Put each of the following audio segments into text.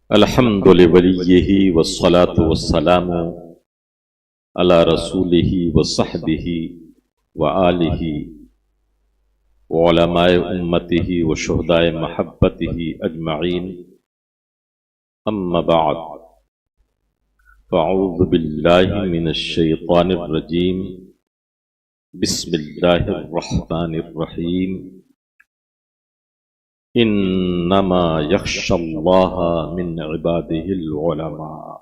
الحمد لوليه والصلاة والسلام على رسوله وصحبه وآله وعلماء أمته وشهداء محبته أجمعين. أما بعد، فأعوذ بالله من الشيطان الرجيم. بسم الله الرحمن الرحيم. انما يخشى الله من عباده العلماء.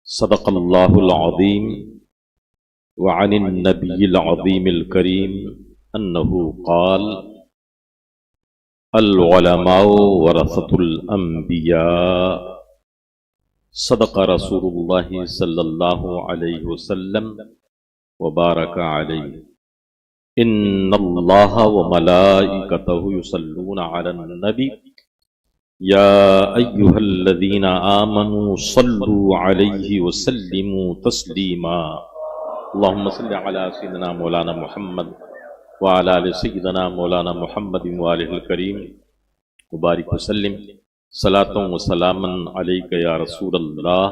صدق الله العظيم. وعن النبي العظيم الكريم انه قال: العلماء ورثة الانبياء. صدق رسول الله صلى الله عليه وسلم وبارك عليه. ان اللہ وملائکتہ یصلون علی النبی یا ایہا الذین آمنوا صلوا علیہ وسلموا تسلیما. اللہم صل علی سیدنا مولانا محمد وعلی آل سیدنا مولانا محمد وآلہ الکریم وبارک وسلم. صلاۃ و سلاما علیک یا رسول اللہ.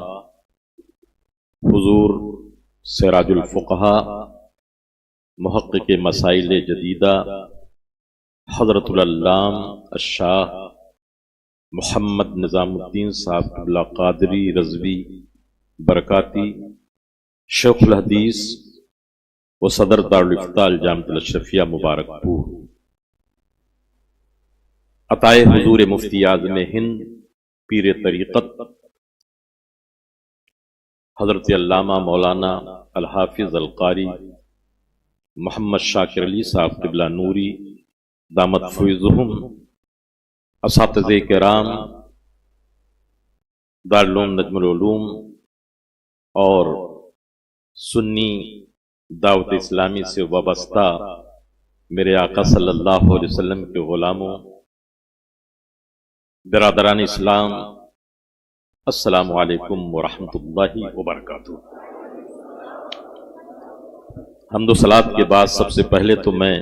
حضور سراج الفقہاء محقق مسائل جدیدہ حضرت العلام الشاہ محمد نظام الدین صاحب قبلہ قادری رضوی برکاتی، شیخ الحدیث و صدر دارالفتاء الجامعۃ الاشرفیہ مبارک پور، عطائے حضور مفتی اعظم ہند پیر طریقت حضرت علامہ مولانا الحافظ القاری محمد شاکر علی صاحب قبلہ نوری دامت فیضہم، اساتذہ کرام دارالعلوم نجم العلوم اور سنی دعوت اسلامی سے وابستہ میرے آقا صلی اللہ علیہ وسلم کے غلاموں، برادران اسلام، السلام علیکم ورحمۃ اللہ وبرکاتہ. حمد و صلات کے بعد سب سے پہلے تو میں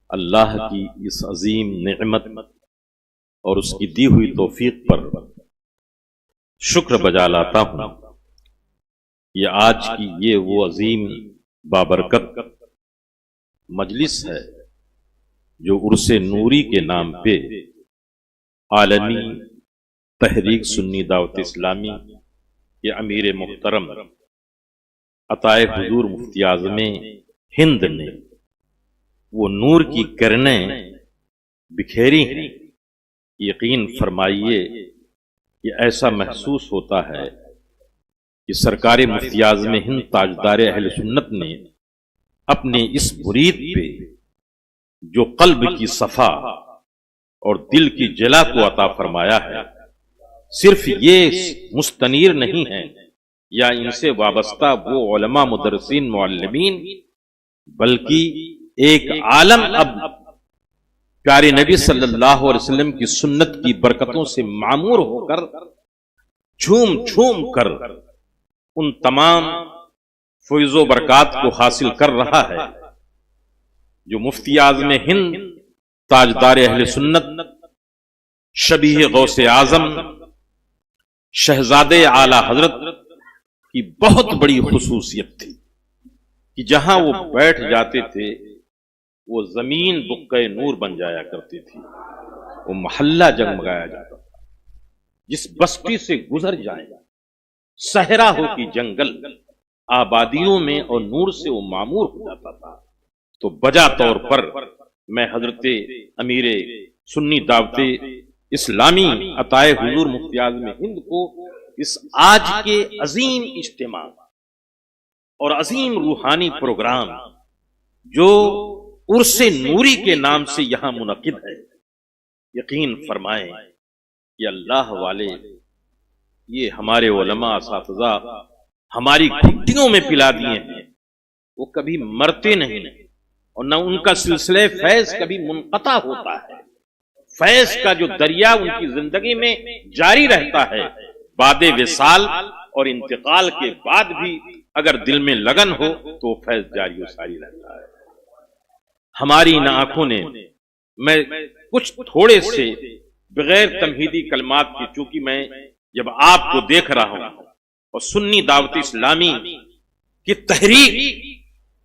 اللہ کی اس عظیم نعمت اور اس کی دی ہوئی توفیق پر شکر بجا لاتا ہوں. یہ آج کی یہ وہ عظیم بابرکت مجلس ہے جو عرس نوری کے نام پہ عالمی تحریک سنی دعوت اسلامی کے امیر محترم عطائے حضور مفتی اعظم ہند نے وہ نور کی کرنیں بکھیری ہیں. یقین فرمائیے کہ ایسا محسوس ہوتا ہے کہ سرکار مفتی اعظم ہند تاجدار اہل سنت نے اپنے اس مرید پہ جو قلب کی صفا اور دل کی جلا کو عطا فرمایا ہے، صرف یہ مستنیر نہیں ہے یا ان سے وابستہ وہ علماء مدرسین معلمین، بلکہ ایک عالم اب پیارے نبی صلی اللہ علیہ وسلم کی سنت کی برکتوں سے معمور ہو کر جھوم جھوم کر ان تمام فیض و برکات کو حاصل کر رہا ہے جو مفتی اعظم ہند تاجدار اہل سنت شبیہ غوث اعظم شہزادے اعلی حضرت کی بہت بڑی خصوصیت تھی کہ جہاں وہ بیٹھ جاتے تھے وہ زمین بقعہ نور بن جایا کرتی تھی، وہ محلہ جگمگایا جاتا تھا. جس بستی سے گزر جائیں صحرا ہو کی جنگل آبادیوں میں اور نور سے وہ معمور ہو جاتا تھا. تو بجا طور پر میں حضرت امیر سنی دعوت اسلامی عطائے حضور مفتی اعظم ہند کو اس آج کے عظیم اجتماع اور عظیم روحانی پروگرام جو عرس نوری کے نام سے یہاں منعقد ہے، یقین فرمائیں کہ اللہ والے یہ ہمارے علماء اساتذہ ہماری گھٹیوں میں پلا دیے ہیں، وہ کبھی مرتے نہیں اور نہ ان کا سلسلہ فیض کبھی منقطع ہوتا ہے. فیض کا جو دریا ان کی زندگی میں جاری رہتا ہے، بعد وصال اور انتقال کے بعد بھی اگر دل میں لگن ہو تو فیض جاری و ساری رہتا ہے. ہماری ان آنکھوں نے میں کچھ تھوڑے سے بغیر تمہیدی کلمات کی، چونکہ میں جب آپ کو دیکھ رہا ہوں اور سنی دعوت اسلامی کی تحریک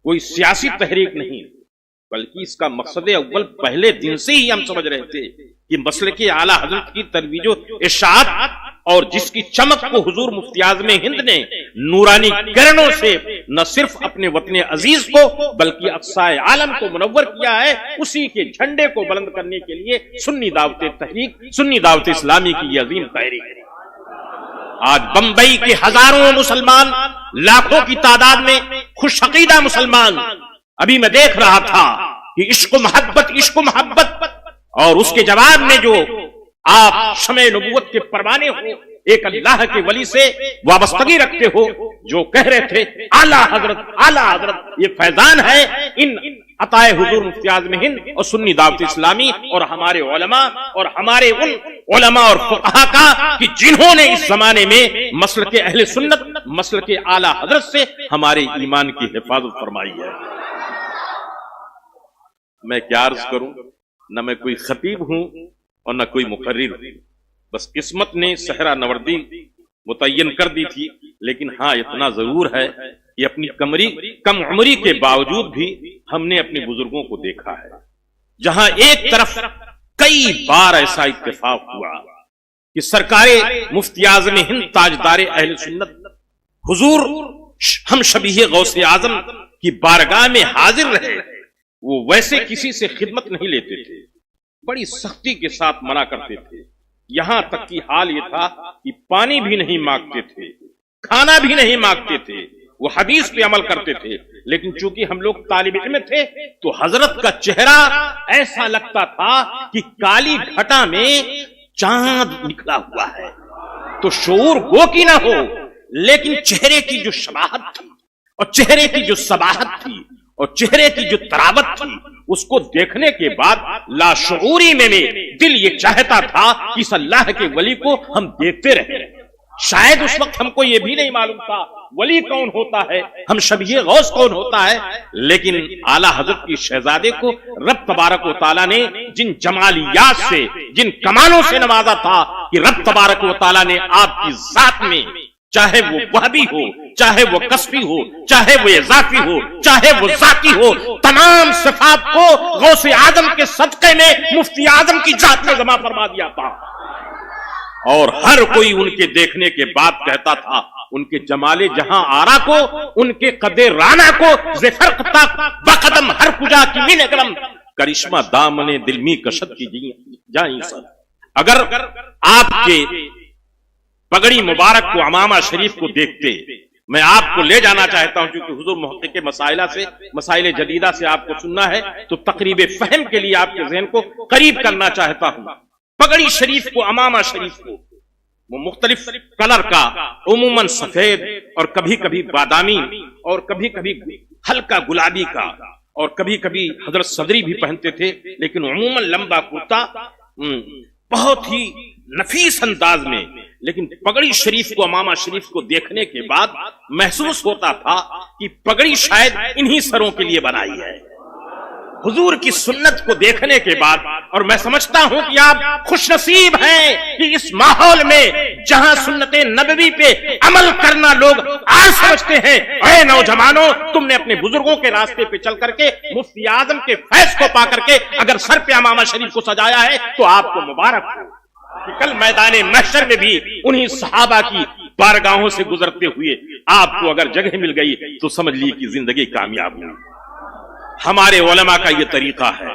کوئی سیاسی تحریک نہیں، بلکہ اس کا مقصد اول پہلے دن سے ہی ہم سمجھ رہے تھے کہ مسلک اعلیٰ حضرت کی ترویج و اشاعت اور جس کی چمک کو حضور مفتی اعظم ہند نے نورانی کرنوں سے نہ صرف اپنے وطن عزیز کو بلکہ اقصائے عالم کو منور کیا ہے، اسی کے جھنڈے کو بلند کرنے کے لیے سنی دعوت تحریک، سنی دعوت اسلامی کی یہ عظیم تحریک ہے۔ آج بمبئی کے ہزاروں مسلمان، لاکھوں کی تعداد میں خوش عقیدہ مسلمان، ابھی میں دیکھ رہا تھا کہ عشق و محبت، عشق و محبت، اور اس کے جواب میں جو آپ شمع نبوت کے پروانے ہو، ایک اللہ کے ولی سے وابستگی رکھتے ہو، جو کہہ رہے تھے اعلیٰ حضرت، اعلیٰ حضرت، یہ فیضان ہے ان عطائے حضور مفتی اعظم ہند اور سنی دعوت اسلامی اور ہمارے علماء اور ہمارے ان علماء اور فقہا کا کہ جنہوں نے اس زمانے میں مسلک اہل سنت، مسلک اعلیٰ حضرت سے ہمارے ایمان کی حفاظت فرمائی ہے۔ میں کیا عرض کروں، نہ میں کوئی خطیب ہوں اور نہ کوئی مقرر ہوں، بس قسمت نے صحرا نوردی متعین کر دی تھی، لیکن ہاں اتنا ضرور ہے کہ اپنی کم عمری کے باوجود بھی ہم نے اپنے بزرگوں کو دیکھا ہے، جہاں ایک طرف کئی بار ایسا اتفاق ہوا کہ سرکار مفتی اعظم ہند تاجدار اہل سنت حضور ہم شبیہ غوث اعظم کی بارگاہ میں حاضر رہے، وہ ویسے کسی سے خدمت نہیں لیتے تھے، بڑی سختی کے ساتھ منع کرتے تھے، یہاں تک کہ حال یہ تھا کہ پانی بھی نہیں مانگتے تھے، کھانا بھی نہیں مانگتے تھے، وہ حدیث پہ عمل کرتے تھے۔ لیکن چونکہ ہم لوگ طالب علم تھے تو حضرت کا چہرہ ایسا لگتا تھا کہ کالی گھٹا میں چاند نکلا ہوا ہے، تو شعور ہو کہ نہ ہو، لیکن چہرے کی جو شباہت تھی اور چہرے کی جو صباحت تھی اور چہرے کی جو تراوت تھی، اس کو دیکھنے کے بعد لاشعوری میں دل یہ چاہتا تھا کہ اس اللہ کے ولی کو ہم دیکھتے رہیں۔ شاید اس وقت ہم کو یہ بھی نہیں معلوم تھا ولی کون ہوتا ہے، ہم شبیہ غوث کون ہوتا ہے، لیکن اعلیٰ حضرت کی شہزادے کو رب تبارک و تعالیٰ نے جن جمالیات سے، جن کمالوں سے نوازا تھا کہ رب تبارک و تعالیٰ نے آپ کی ذات میں، چاہے وہ وہبی ہو، چاہے وہ کسبی ہو، چاہے وہ اضافی ہو، چاہے وہ ذاتی ہو، تمام صفات کو غوث اعظم کے صدقے میں مفتی اعظم کی ذات میں جمع فرما دیا تھا، اور ہر کوئی ان کے دیکھنے کے بعد کہتا تھا ان کے جمال جہاں آرا کو، ان کے قد رانا کو، زفرق تک بقدم ہر کجا کی من اکرم، کرشمہ دامن دل می کشت کی جائیں سر۔ اگر آپ کے پگڑی مبارک کو، عمامہ شریف کو دیکھتے، میں آپ کو لے جانا چاہتا ہوں کیونکہ حضور محقق مسائل جدیدہ سے آپ کو سننا ہے تو تقریب فہم کے لیے آپ کے ذہن کو قریب کرنا چاہتا ہوں۔ پگڑی شریف کو، عمامہ شریف کو، وہ مختلف کلر کا، عموماً سفید اور کبھی کبھی بادامی اور کبھی کبھی ہلکا گلابی کا، اور کبھی کبھی حضرت صدری بھی پہنتے تھے، لیکن عموماً لمبا کرتا، بہت ہی نفیس انداز میں۔ لیکن پگڑی شریف کو، عمامہ شریف کو دیکھنے کے بعد محسوس ہوتا تھا کہ پگڑی شاید انہی سروں کے لیے بنائی ہے۔ حضور کی سنت کو دیکھنے کے بعد، اور میں سمجھتا ہوں کہ آپ خوش نصیب ہیں کہ اس ماحول میں جہاں سنت نبوی پہ عمل کرنا لوگ آج سمجھتے ہیں، اے نوجوانوں، تم نے اپنے بزرگوں کے راستے پہ چل کر کے مفتی اعظم کے فیض کو پا کر کے اگر سر پہ عمامہ شریف کو سجایا ہے تو آپ کو مبارک ہو کہ کل میدان محشر میں بھی انہی صحابہ کی بارگاہوں سے گزرتے ہوئے آپ کو اگر جگہ مل گئی تو سمجھ لی کہ زندگی کامیاب ہوئی۔ ہمارے علماء کا یہ طریقہ ہے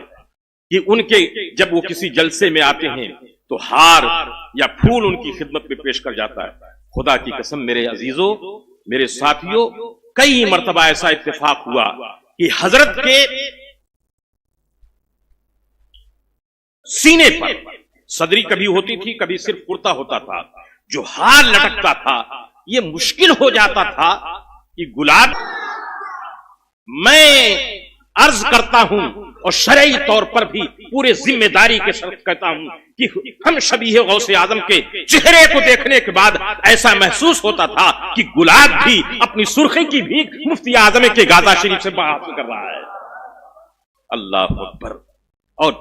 کہ ان کے جب وہ کسی جلسے میں آتے ہیں تو ہار یا پھول ان کی خدمت میں پیش کر جاتا ہے۔ خدا کی قسم میرے عزیزوں، میرے ساتھیوں، کئی مرتبہ ایسا اتفاق ہوا کہ حضرت کے سینے پر صدری کبھی ہوتی تھی، کبھی صرف کرتا ہوتا تھا، جو ہار لٹکتا تھا، یہ مشکل ہو جاتا تھا کہ گلاب، میں عرض کرتا ہوں اور شرعی طور پر بھی پورے ذمہ داری کے ساتھ کہتا ہوں کہ ہم شبیہ غوث اعظم کے چہرے کو دیکھنے کے بعد ایسا محسوس ہوتا تھا کہ گلاب بھی اپنی سرخی کی بھیک مفتی اعظم کے گادا شریف سے حاصل کر رہا ہے۔ اللہ اکبر۔ اور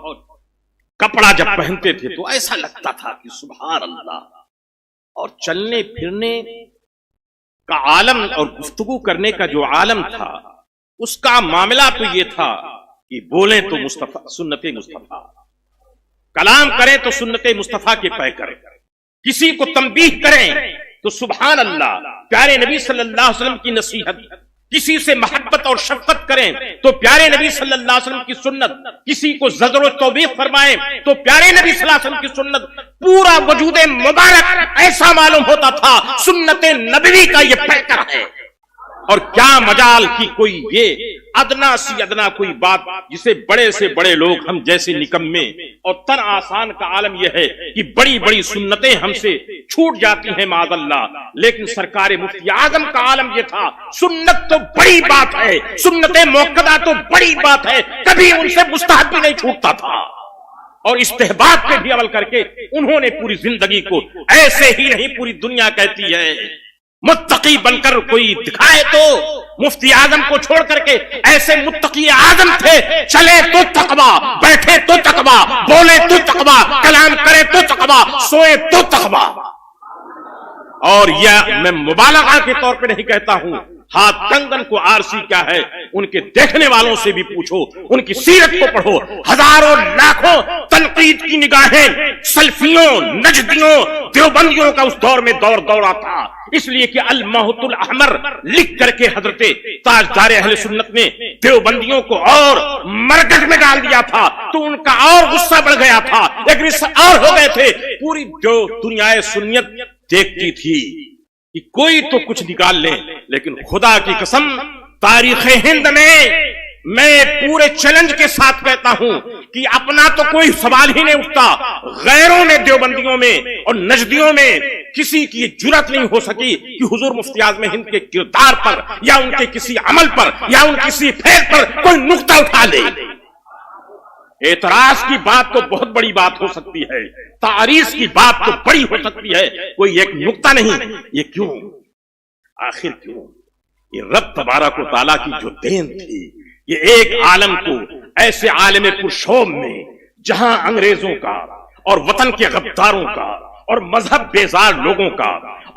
کپڑا جب پہنتے تھے تو ایسا لگتا تھا کہ سبحان اللہ. اور چلنے پھرنے کا عالم اور گفتگو کرنے کا جو عالم تھا اس کا معاملہ تو یہ تھا کہ بولیں تو مصطفیٰ سنت مصطفیٰ، کلام کریں تو سنت مصطفیٰ کے پے کریں، کسی کو تنبیہ کریں تو سبحان اللہ پیارے نبی صلی اللہ علیہ وسلم کی نصیحت، کسی سے محبت اور شفقت کریں تو پیارے نبی صلی اللہ علیہ وسلم کی سنت، کسی کو زجر و توبیخ فرمائیں تو پیارے نبی صلی اللہ علیہ وسلم کی سنت. پورا وجود مبارک ایسا معلوم ہوتا تھا سنت نبوی کا یہ پیکر ہے. اور کیا مجال کی کوئی یہ ادنا سی ادنا کوئی بات جسے بڑے سے بڑے لوگ ہم جیسے نکمے، اور تن آسان کا عالم یہ ہے کہ بڑی بڑی سنتیں ہم سے چھوٹ جاتی ہیں معاذ اللہ. لیکن سرکار مفتی اعظم کا عالم یہ تھا سنت تو بڑی بات ہے، سنت موقدہ تو بڑی بات ہے، کبھی ان سے مستحب بھی نہیں چھوٹتا تھا. اور استحباب پہ بھی عمل کر کے انہوں نے پوری زندگی کو ایسے ہی نہیں پوری دنیا کہتی ہے متقی بن کر کوئی دکھائے تو مفتی اعظم کو چھوڑ کر کے ایسے متقی اعظم تھے، چلے تو تقویٰ، بیٹھے تو تقویٰ، بولے تو تقویٰ، کلام کرے تو تقویٰ، سوئے تو تقویٰ. اور یہ میں مبالغہ کے طور پہ نہیں کہتا ہوں، ہاتھ کنگن کو آرسی کیا ہے ان کے دیکھنے والوں سے بھی پوچھو، ان کی سیرت کو پڑھو. ہزاروں لاکھوں تنقید کی نگاہیں سلفیوں، نجدیوں، دیوبندیوں کا اس دور میں دوڑا تھا، اس لیے کہ الموت الاحمر لکھ کر کے حضرت تاجدار اہل سنت نے دیوبندیوں کو اور مرکز میں ڈال دیا تھا تو ان کا اور غصہ بڑھ گیا تھا، ایک اور ہو گئے تھے. پوری دنیا سنیت دیکھتی تھی کہ کوئی تو کچھ نکال لیں، لیکن خدا کی قسم تاریخ ہند میں پورے چیلنج کے ساتھ کہتا ہوں کہ اپنا تو کوئی سوال ہی نہیں اٹھتا. غیروں نے دیوبندیوں میں اور نجدیوں میں کسی کی جرات نہیں ہو سکی کہ حضور مفتی اعظم ہند کے کردار پر یا ان کے کسی عمل پر یا ان کسی فعل پر کوئی نقطہ اٹھا لے. اعتراض کی بات تو بہت بڑی بات ہو سکتی ہے، تعریض کی بات تو بڑی ہو سکتی ہے، کوئی ایک نقطہ نہیں. یہ کیوں؟ آخر کیوں؟ یہ رب تبارک و تعالیٰ کی جو دین تھی، یہ ایک عالم کو ایسے عالم پرشوم میں جہاں انگریزوں کا اور وطن کے غداروں کا اور مذہب بیزار لوگوں کا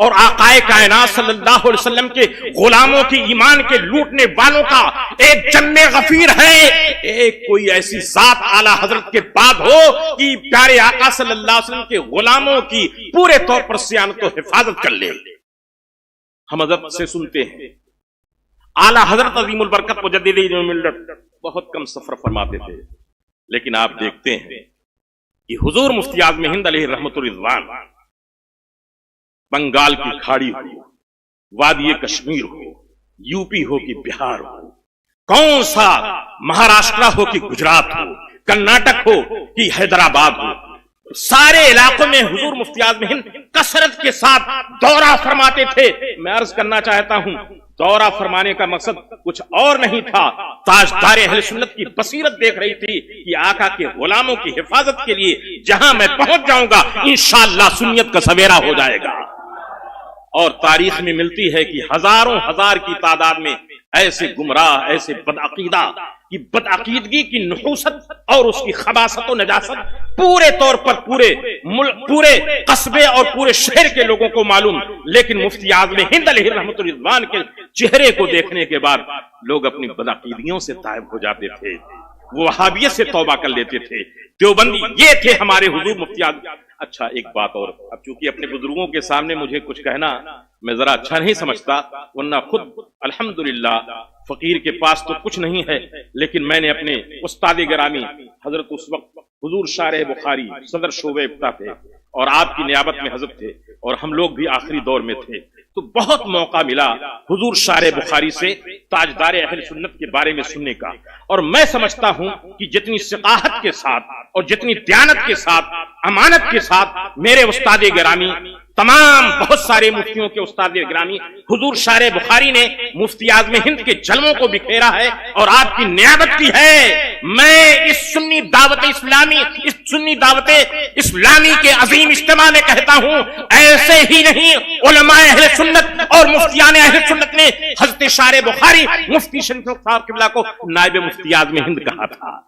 اور آقائے کائنات صلی اللہ علیہ وسلم کے غلاموں کی ایمان کے لوٹنے والوں کا ایک جم غفیر ہے، ایک کوئی ایسی ذات اعلی حضرت کے بعد ہو کہ پیارے آقا صلی اللہ علیہ وسلم کے غلاموں کی پورے طور پر صیانت و حفاظت کر لے. ہم حضرت سے سنتے ہیں اعلی حضرت عظیم البرکت مجدد ملت بہت کم سفر فرماتے تھے، لیکن آپ دیکھتے ہیں کہ حضور مفتی اعظم ہند علیہ رحمت الرضوان بنگال کی کھاڑی ہو، وادی کشمیر ہو، یو پی ہو کہ بہار ہو، کون سا مہاراشٹرا ہو کہ گجرات ہو، کرناٹک ہو کہ حیدرآباد ہو، سارے علاقوں میں حضور مفتی اعظم ہند کثرت کے ساتھ دورہ فرماتے تھے. میں عرض کرنا چاہتا ہوں دورہ فرمانے کا مقصد کچھ اور نہیں تھا، تاجدار اہل سنت کی بصیرت دیکھ رہی تھی کہ آقا کے غلاموں کی حفاظت کے لیے جہاں میں پہنچ جاؤں گا انشاءاللہ سنیت کا سویرا ہو جائے گا. اور تاریخ میں ملتی ہے کہ ہزاروں ہزار کی تعداد میں ایسے گمراہ، ایسے بدعقیدہ کی بدعقیدگی کی نحوست اور اس کی خباثت و نجاست پورے طور پر پورے قصبے اور پورے شہر کے لوگوں کو معلوم، لیکن مفتی اعظم ہند علیہ رحمت الرضوان کے چہرے کو دیکھنے کے بعد لوگ اپنی بدعقیدگیوں سے تائب ہو جاتے تھے، وہ وہابیت سے توبہ کر لیتے تھے. دیوبندی یہ تھے ہمارے حضور مفتی اعظم. اچھا ایک بات اور، اب چونکہ اپنے بزرگوں کے سامنے مجھے کچھ کہنا میں ذرا اچھا نہیں سمجھتا، ورنہ خود الحمدللہ فقیر کے پاس تو کچھ نہیں ہے، لیکن میں نے اپنے استاد گرامی حضرت اس وقت حضور شارح بخاری صدر شعبہ افتاء تھے اور آپ کی نیابت میں حضرت تھے اور ہم لوگ بھی آخری دور میں تھے، تو بہت موقع ملا حضور شارح بخاری سے تاجدار اہل سنت کے بارے میں سننے کا. اور میں سمجھتا ہوں کہ جتنی ثقافت کے ساتھ اور جتنی دیانت کے ساتھ، امانت کے ساتھ میرے استاد گرامی، تمام بہت سارے مفتیوں کے استاد گرامی حضور شارح بخاری نے مفتی اعظم ہند کے جلووں کو بکھیرا ہے اور آپ کی نیابت کی ہے. میں اس سنی دعوت اسلامی کے عظیم اجتماع میں کہتا ہوں ایسے ہی نہیں علماء اہل سنت اور مفتیان اہل سنت نے حضرت شارح بخاری مفتی شریف صاحب قبلہ کو نائب مفتی اعظم ہند کہا تھا.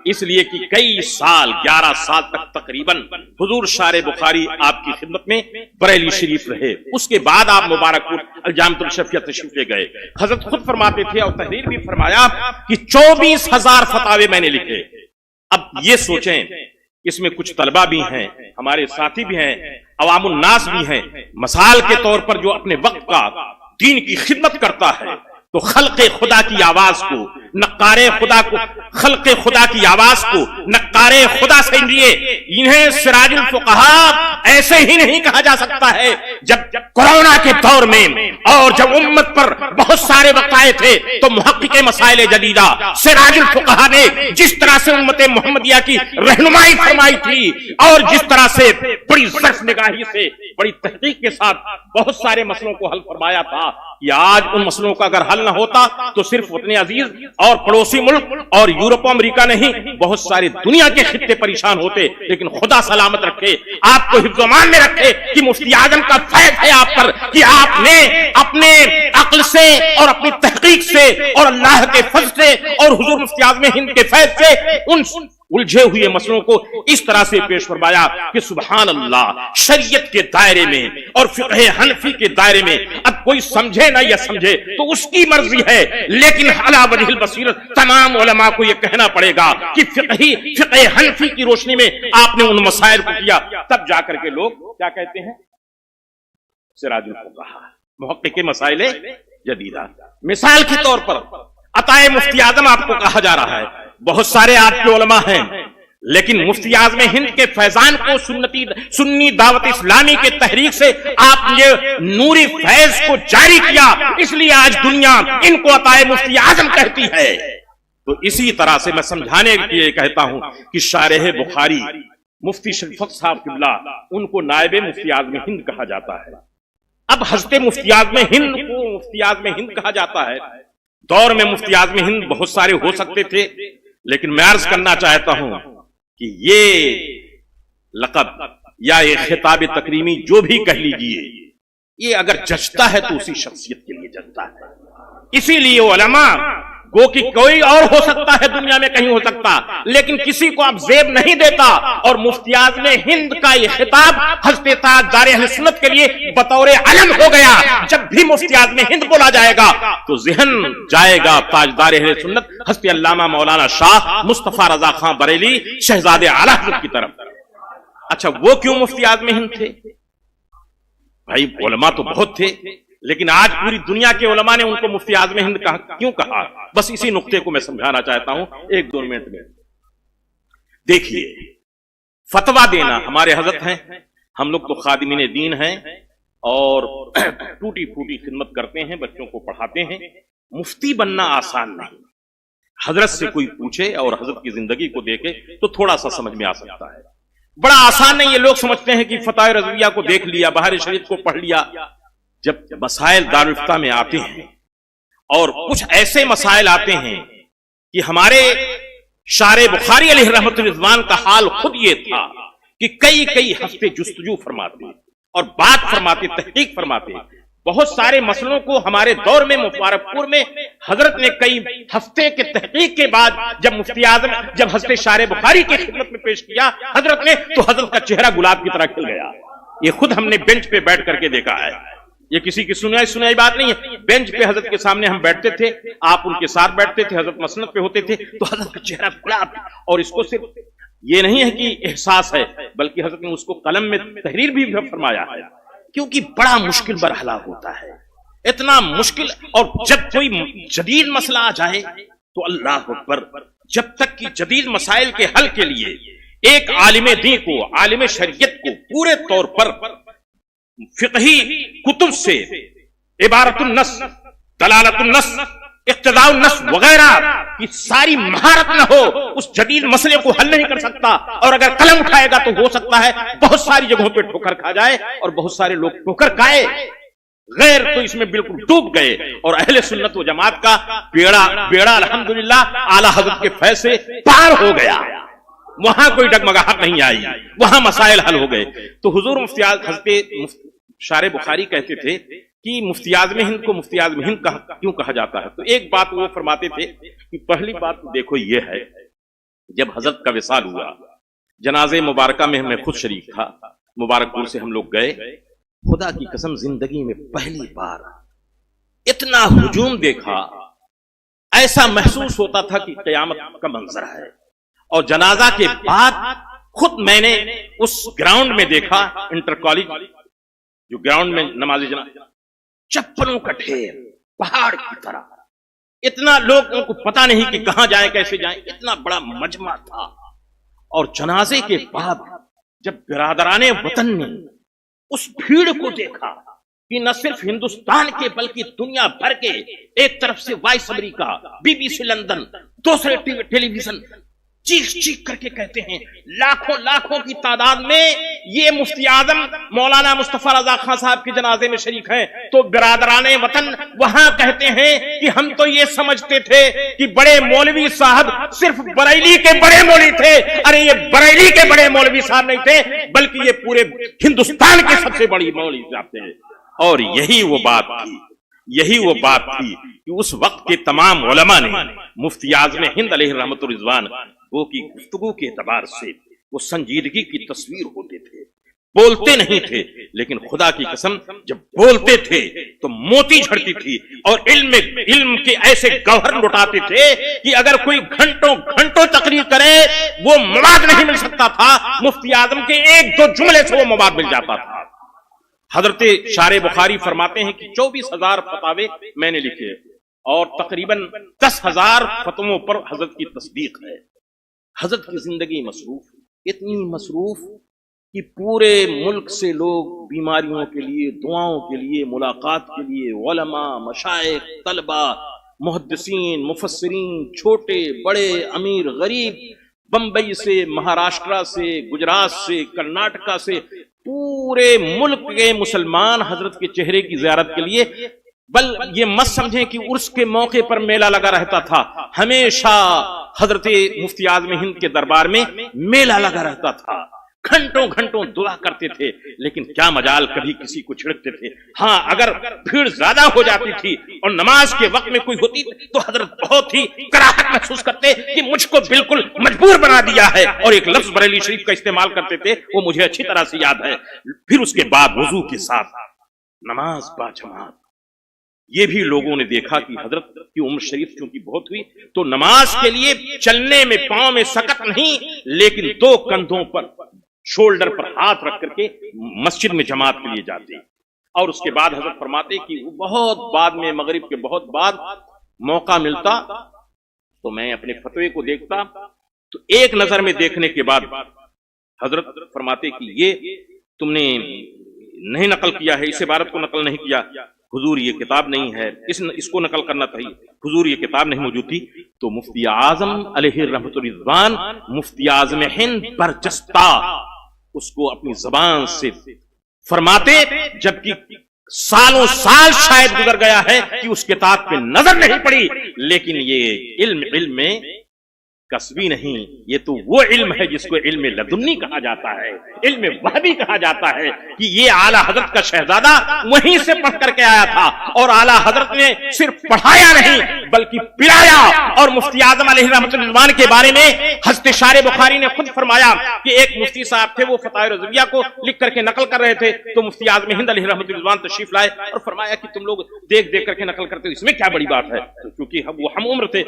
اس لیے کہ کئی سال 11 سال تک تقریباً حضور شارح بخاری آپ کی خدمت میں بریلی شریف رہے. اس کے بعد آپ مبارک پور الجامعۃ الشفیہ تشریف لے گئے. حضرت خود فرماتے تھے اور تحریر بھی فرمایا کہ 24,000 فتاوے میں نے لکھے. اب یہ سوچیں اس میں کچھ طلبہ بھی ہیں, ہمارے ساتھی بھی ہیں, عوام الناس بھی ہیں. مثال کے طور پر جو اپنے وقت کا دین کی خدمت کرتا ہے تو خلق خدا کی آواز کو, نقار خدا کو, خلق خدا کی آواز کو نقار خدا سے لیے انہیں سراج الفقہاء ایسے ہی نہیں کہا جا سکتا ہے. جب کورونا کے دور میں اور جب امت پر بہت سارے وقائع تھے تو محقق مسائل جدیدہ سراج الفقہاء نے جس طرح سے امت محمدیہ کی رہنمائی فرمائی تھی اور جس طرح سے بڑی ظرف نگاہی سے بڑی تحقیق کے ساتھ بہت سارے مسئلوں کو حل فرمایا تھا, یہ آج ان مسئلوں کا اگر حل نہ ہوتا تو صرف وطن عزیز اور پڑوسی ملک اور یورپ و امریکہ نہیں, بہت ساری دنیا کے خطے پریشان ہوتے. لیکن خدا سلامت رکھے, آپ کو حفظ و امان میں رکھے کہ مفتی اعظم کا فیض ہے آپ پر کہ آپ نے اپنے عقل سے اور اپنی تحقیق سے اور اللہ کے فضل سے اور حضور مفتی اعظم ہند کے فیض سے ان الجھے ہوئے مسئلوں کو اس طرح سے پیش فرمایا کہ سبحان اللہ, شریعت کے دائرے میں اور فقہ حنفی کے دائرے میں اب کوئی سمجھے نہ یا سمجھے تو اس کی مرضی ہے, لیکن علی وجہ البصیرت تمام علماء کو یہ کہنا پڑے گا کہ فقہ حنفی کی روشنی میں آپ نے ان مسائل کو کیا. تب جا کر کے لوگ کیا کہتے ہیں, سراج الفقہاء محقق مسائل جدیدہ. مثال کے طور پر عطائے مفتی اعظم آپ کو کہا جا رہا ہے, بہت سارے آپ کے علماء ہیں لیکن مفتی اعظم ہند کے فیضان کو سنی دعوت اسلامی کے تحریک سے آپ نے نوری فیض کو جاری کیا, اس لیے آج دنیا ان کو عطائے مفتی اعظم کہتی ہے. تو اسی طرح سے میں سمجھانے کے لیے کہتا ہوں کہ شارح بخاری مفتی شفیق صاحب قبلہ ان کو نائب مفتی اعظم ہند کہا جاتا ہے. اب حضرت مفتی اعظم ہند کو مفتی اعظم ہند کہا جاتا ہے. دور میں مفتی اعظم ہند بہت سارے ہو سکتے تھے, لیکن میں عرض کرنا چاہتا ہوں کہ یہ لقب یا یہ خطاب تکریمی جو بھی کہہ لیجئے, یہ اگر جچتا ہے تو اسی شخصیت کے لیے جچتا ہے. اسی لیے علماء گو کہ کوئی اور ہو سکتا ہے, دنیا میں کہیں ہو سکتا, لیکن کسی کو اب زیب نہیں دیتا. اور مفتی اعظم ہند کا یہ خطاب حضرت تاجدار اہل سنت کے لیے بطور علم ہو گیا. جب بھی مفتی اعظم ہند بولا جائے گا تو ذہن جائے گا تاجدار اہل سنت حضرت علامہ مولانا شاہ مصطفیٰ رضا خان بریلی شہزادے اعلی حضرت کی طرف. اچھا وہ کیوں مفتی اعظم ہند تھے؟ بھائی علماء تو بہت تھے, لیکن آج پوری دنیا کے علماء نے ان کو مفتی اعظم ہند کیوں کہا؟ بس اسی نقطے کو میں سمجھانا چاہتا ہوں 1-2 منٹ میں. دیکھیے, فتویٰ دینا ہمارے حضرت ہیں, ہم لوگ تو خادمین دین ہیں اور ٹوٹی پھوٹی خدمت کرتے ہیں, بچوں کو پڑھاتے ہیں. مفتی بننا آسان نہیں. حضرت سے کوئی پوچھے اور حضرت کی زندگی کو دیکھے تو تھوڑا سا سمجھ میں آ سکتا ہے. بڑا آسان نہیں. یہ لوگ سمجھتے ہیں کہ فتح رضویہ کو دیکھ لیا, بہار شریف کو پڑھ لیا. جب مسائل دارالفتہ میں آتے ہیں اور کچھ ایسے مسائل آتے ہیں کہ ہمارے شارح بخاری علیہ رحمت رضوان کا حال خود یہ تھا کہ کئی ہفتے جستجو فرماتے اور بات فرماتے, تحقیق فرماتے. بہت سارے مسئلوں کو ہمارے دور میں مبارک پور میں حضرت نے کئی ہفتے کے تحقیق کے بعد جب مفتی اعظم جب حضرت شارح بخاری کی خدمت میں پیش کیا حضرت نے, تو حضرت کا چہرہ گلاب کی طرح کھل گیا. یہ خود ہم نے بینچ پہ بیٹھ کر کے دیکھا ہے, یہ کسی کی سنائی بات نہیں ہے. بینچ پہ حضرت کے سامنے ہم بیٹھتے تھے, آپ ان کے ساتھ بیٹھتے تھے, حضرت مسند پہ ہوتے تھے, تو حضرت کا چہرہ گلاب. اور اس کو صرف یہ نہیں ہے کہ احساس ہے, بلکہ حضرت نے اس کو قلم میں تحریر بھی فرمایا ہے, کیونکہ بڑا مشکل مرحلہ ہوتا ہے, اتنا مشکل. اور جب کوئی جدید مسئلہ آ جائے تو اللہ اکبر, جب تک کہ جدید مسائل کے حل کے لیے ایک عالم دین کو, عالم شریعت کو پورے طور پر فقہی کتب سے عبارت النص, دلالت النص, اقتضاء النص وغیرہ کی ساری مہارت نہ ہو, اس جدید مسئلے کو حل نہیں کر سکتا. اور اگر قلم اٹھائے گا تو ہو سکتا ہے بہت ساری جگہوں پہ ٹھوکر کھا جائے, اور بہت سارے لوگ ٹھوکر کھائے, غیر تو اس میں بالکل ڈوب گئے. اور اہل سنت و جماعت کا بیڑا الحمدللہ اعلی حضرت کے فیض سے پار ہو گیا. وہاں کوئی ڈگمگاہٹ نہیں آئی, وہاں مسائل حل ہو گئے. تو حضور مفتی حضرت شارح بخاری کہتے تھے کہ مفتی اعظم ہند کو مفتی اعظم ہند کیوں کہا جاتا ہے؟ تو ایک بات وہ فرماتے تھے کہ پہلی بات دیکھو یہ ہے جب حضرت کا وصال ہوا، جنازے مبارکہ میں میں خود شریک تھا، مبارک پور سے ہم لوگ گئے. خدا کی قسم زندگی میں پہلی بار اتنا ہجوم دیکھا، ایسا محسوس ہوتا تھا کہ قیامت کا منظر ہے. اور جنازہ کے بعد خود میں نے اس گراؤنڈ میں دیکھا، انٹر کالج جو گراؤنڈ میں نماز جنازہ، چپلوں کا ڈھیر پہاڑ کی طرح. اتنا لوگوں کو پتا نہیں کہ کہاں جائیں کیسے جائیں، اتنا بڑا مجمع تھا. اور جنازے کے بعد جب برادران وطن نے اس بھیڑ کو دیکھا کہ نہ صرف ہندوستان کے بلکہ دنیا بھر کے، ایک طرف سے voice America, B B C London, دوسرے ٹیلی ویژن چیخ چیخ کر کے کہتے ہیں، لاکھوں لاکھوں کی تعداد میں یہ مفتی اعظم مولانا مصطفیٰ رضا خان صاحب کے جنازے میں شریک ہیں. تو برادران وطن وہاں کہتے ہیں کہ ہم تو یہ سمجھتے تھے کہ بڑے مولوی صاحب صرف بریلی کے بڑے مولوی تھے. ارے یہ بریلی کے بڑے مولوی صاحب نہیں تھے، بلکہ یہ پورے ہندوستان کے سب سے بڑی مولوی صاحب تھے. اور یہی وہ بات تھی کہ اس وقت کے تمام علماء نے مفتی اعظم ہند علیہ رحمت الرضوان وہ کی گفتگو کے اعتبار سے وہ سنجیدگی کی تصویر ہوتے تھے. بولتے نہیں تھے لیکن خدا کی قسم جب بولتے تھے تو موتی جھڑتی تھی، اور علم کے ایسے گوہر لٹاتے تھے کہ اگر کوئی گھنٹوں تقریر کرے وہ مواد نہیں مل سکتا تھا، مفتی اعظم کے ایک دو جملے سے وہ مواد مل جاتا تھا. حضرت شارح بخاری فرماتے ہیں کہ 24,000 فتاوے میں نے لکھے اور تقریباً 10,000 فتووں پر حضرت کی تصدیق ہے. حضرت کی زندگی مصروف، اتنی مصروف کہ پورے ملک سے لوگ بیماریوں کے لیے، دعاؤں کے لیے، ملاقات کے لیے، علماء، مشائخ، طلباء، محدثین، مفسرین، چھوٹے بڑے، امیر غریب، بمبئی سے، مہاراشٹرا سے، گجرات سے، کرناٹکا سے، پورے ملک کے مسلمان حضرت کے چہرے کی زیارت کے لیے. بل یہ مت سمجھیں کہ عرس کے موقع پر میلہ لگا رہتا تھا، ہمیشہ حضرت مفتی اعظم ہند کے دربار میں میلہ لگا رہتا تھا. گھنٹوں دعا کرتے تھے لیکن کیا مجال کبھی کسی کو چھڑکتے تھے. ہاں اگر بھیڑ زیادہ ہو جاتی تھی اور نماز کے وقت میں کوئی ہوتی تو حضرت بہت ہی کراہت محسوس کرتے کہ مجھ کو بالکل مجبور بنا دیا ہے، اور ایک لفظ بریلی شریف کا استعمال کرتے تھے، وہ مجھے اچھی طرح سے یاد ہے. پھر اس کے بعد وضو کے ساتھ نماز با جماعت. یہ بھی لوگوں نے دیکھا کہ حضرت کی عمر شریف چونکہ بہت ہوئی تو نماز کے لیے چلنے میں پاؤں میں سکت نہیں، لیکن دو کندھوں پر، شولڈر پر ہاتھ رکھ کر کے مسجد میں جماعت کے لیے جاتے. اور اس کے بعد حضرت فرماتے کہ وہ بہت بعد میں، مغرب کے بہت بعد موقع ملتا تو میں اپنے فتوے کو دیکھتا تو ایک نظر میں دیکھنے کے بعد حضرت فرماتے کہ یہ تم نے نہیں نقل کیا ہے، اس عبارت کو نقل نہیں کیا، حضور یہ کتاب نہیں ہے، اس کو نقل کرنا چاہیے، حضور یہ کتاب نہیں موجود تھی. تو مفتی اعظم علیہ رحمت الرضوان، مفتی اعظم ہند برجستہ اس کو اپنی زبان سے فرماتے، جبکہ سالوں سال شاید گزر گیا ہے کہ اس کتاب پہ نظر نہیں پڑی. لیکن یہ علم میں کسبی نہیں، یہ تو وہ علم ہے جس کو علم لدنی کہا جاتا ہے، علم وحبی کہا جاتا ہے کہ یہ اعلیٰ حضرت کا شہزادہ وہیں سے پڑھ کر کے آیا تھا، اور اعلیٰ حضرت نے صرف پڑھایا نہیں بلکہ پلایا. اور مفتی اعظم علیہ رحمۃ الرضوان کے بارے میں حضرت شارح بخاری نے خود فرمایا کہ ایک مفتی صاحب تھے، وہ فتاوی رضویہ کو لکھ کر کے نقل کر رہے تھے تو مفتی اعظم ہند علیہ رحمۃ الرضوان تشریف لائے اور فرمایا کہ تم لوگ دیکھ کر کے نقل کرتے ہو، اس میں کیا بڑی بات ہے، کیونکہ وہ ہم عمر تھے.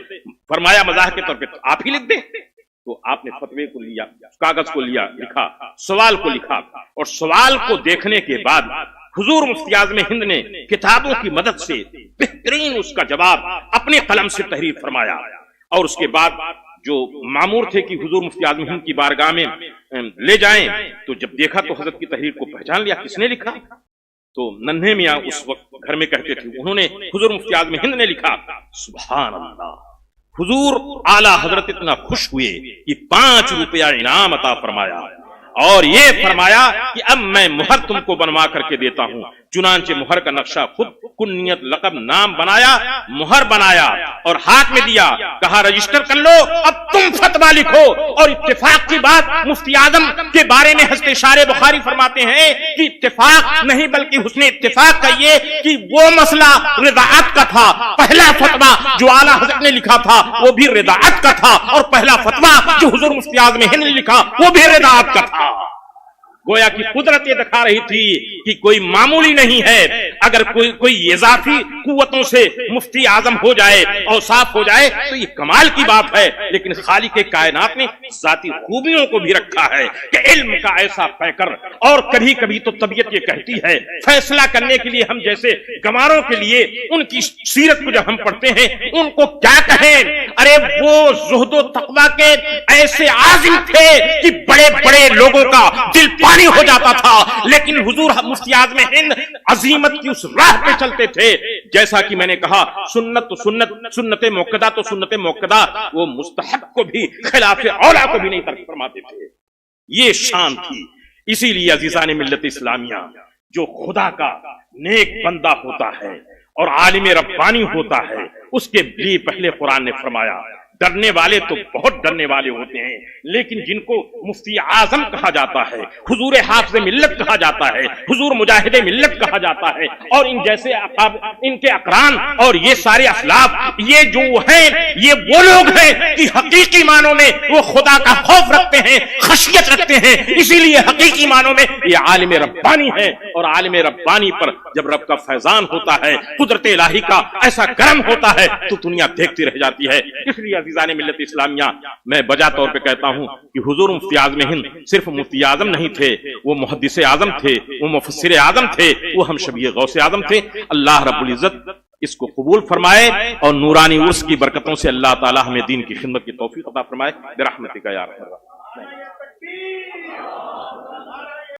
فرمایا مزاح کے طور پہ آپ ہی لکھ دیں. تو آپ نے فتوے کو لیا، کاغذ کو لیا، لکھا، سوال کو لکھا، اور سوال کو دیکھنے کے بعد حضور مفتی اعظم ہند نے کتابوں کی مدد سے بہترین اس کا جواب اپنے قلم سے تحریر فرمایا. اور اس کے بعد جو مامور تھے کہ حضور مفتی اعظم ہند کی بارگاہ میں لے جائیں، تو جب دیکھا تو حضرت کی تحریر کو پہچان لیا کس نے لکھا. تو ننھے میاں اس وقت گھر میں کہتے تھے، انہوں نے حضور مفتی اعظم ہند نے لکھا. سبحان اللہ، حضور اعلیٰ حضرت اتنا خوش ہوئے کہ 5 روپیہ انعام عطا فرمایا. اور یہ فرمایا کہ اب میں مہر تم کو بنوا کر کے دیتا ہوں. چنانچہ مہر کا نقشہ خود کنیت لقب نام بنایا, مہر بنایا اور ہاتھ میں دیا, کہا رجسٹر کر لو, اب تم فتویٰ لکھو. اور اتفاق کی بات مفتی اعظم کے بارے میں حضرت اشارے بخاری فرماتے ہیں کہ اتفاق نہیں بلکہ حسن اتفاق کا یہ کہ وہ مسئلہ رضاعت کا تھا. پہلا فتویٰ جو اعلیٰ حضرت نے لکھا تھا وہ بھی رضاعت کا تھا, اور پہلا فتویٰ جو حضور مفتی اعظم ہند نے لکھا وہ بھی رضاعت کا تھا. گویا کی قدرت یہ دکھا رہی تھی کہ کوئی معمولی نہیں ہے. اگر کوئی اضافی قوتوں سے مفتی اعظم ہو جائے اور صاف ہو جائے تو یہ کمال کی بات ہے, لیکن خالق کائنات نے ذاتی خوبیوں کو بھی رکھا ہے کہ علم کا ایسا پیکر. اور کبھی کبھی تو طبیعت یہ کہتی ہے فیصلہ کرنے کے لیے ہم جیسے گواروں کے لیے ان کی سیرت کو جب ہم پڑھتے ہیں ان کو کیا کہیں. ارے وہ زہد و تقویٰ کے ایسے عازم تھے کہ بڑے بڑے لوگوں کا دل پانی ہو جاتا تھا, لیکن حضور مفتی اعظم ہند عظیمت کی اس راہ پہ چلتے تھے. جیسا کہ میں نے کہا سنت تو سنت, سنت موقدہ تو سنت موقدہ, وہ مستحب کو بھی خلاف اولا کو بھی نہیں ترک فرماتے تھے. یہ شان تھی. اسی لیے عزیزان ملت اسلامیہ, جو خدا کا نیک بندہ ہوتا ہے اور عالم ربانی ہوتا ہے اس کے لیے پہلے قرآن نے فرمایا ڈرنے والے تو بہت ڈرنے والے ہوتے ہیں, لیکن جن کو مفتی اعظم کہا جاتا ہے, حضور حافظ ملت کہا جاتا ہے, حضور مجاہد ملت کہا جاتا ہے, اور ان جیسے ان کے اقران اور یہ سارے اسلاف, یہ جو ہیں یہ وہ لوگ ہیں کہ حقیقی معنوں میں وہ خدا کا خوف رکھتے ہیں, خشیت رکھتے ہیں. اسی لیے حقیقی معنوں میں یہ عالم ربانی ہے, اور عالم ربانی پر جب رب کا فیضان ہوتا ہے, قدرت الہی کا ایسا کرم ہوتا ہے تو دنیا دیکھتی رہ جاتی ہے. اس لیے عزیزان ملت اسلامیہ, میں بجا طور پہ کہتا ہوں کہ حضور مفتی اعظم ہند صرف مفتی اعظم نہیں تھے, وہ محدث اعظم تھے, وہ مفسر اعظم تھے, وہ ہم شبیہ غوث اعظم تھے. اللہ رب العزت اس کو قبول فرمائے اور نورانی عرس کی برکتوں سے اللہ تعالی ہمیں دین کی خدمت کی توفیق عطا فرمائے برحمتک یا ارحم الراحمین.